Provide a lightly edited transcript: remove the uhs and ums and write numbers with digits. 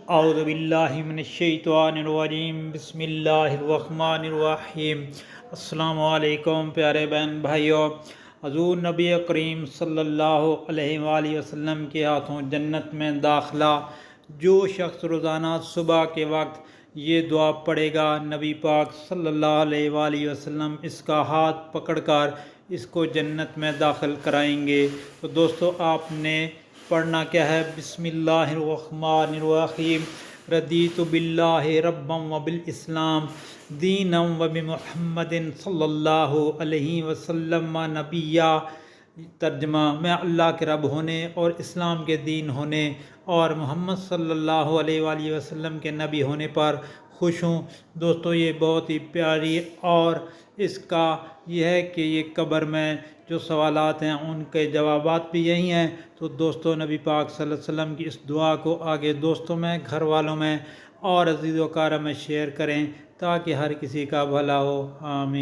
اعوذ باللہ من الشیطان الرجیم، بسم اللہ الرحمن الرحیم۔ السلام علیکم پیارے بہن بھائیوں، حضور نبی کریم صلی اللہ علیہ وآلہ وسلم کے ہاتھوں جنت میں داخلہ۔ جو شخص روزانہ صبح کے وقت یہ دعا پڑھے گا، نبی پاک صلی اللہ علیہ وآلہ وسلم اس کا ہاتھ پکڑ کر اس کو جنت میں داخل کرائیں گے۔ تو دوستو، آپ نے پڑھنا کیا ہے؟ بسم اللہ الرحمن الرحیم۔ رضیت باللہ ربا وبالاسلام دینا وبمحمد صلی اللہ علیہ وسلم نبیّا۔ ترجمہ: میں اللہ کے رب ہونے اور اسلام کے دین ہونے اور محمد صلی اللہ علیہ وآلہ وسلم کے نبی ہونے پر خوش ہوں۔ دوستو، یہ بہت ہی پیاری اور اس کا یہ ہے کہ یہ قبر میں جو سوالات ہیں ان کے جوابات بھی یہی ہیں۔ تو دوستو، نبی پاک صلی اللہ علیہ وسلم کی اس دعا کو آگے دوستوں میں، گھر والوں میں اور عزیز و اقارب میں شیئر کریں تاکہ ہر کسی کا بھلا ہو۔ آمین۔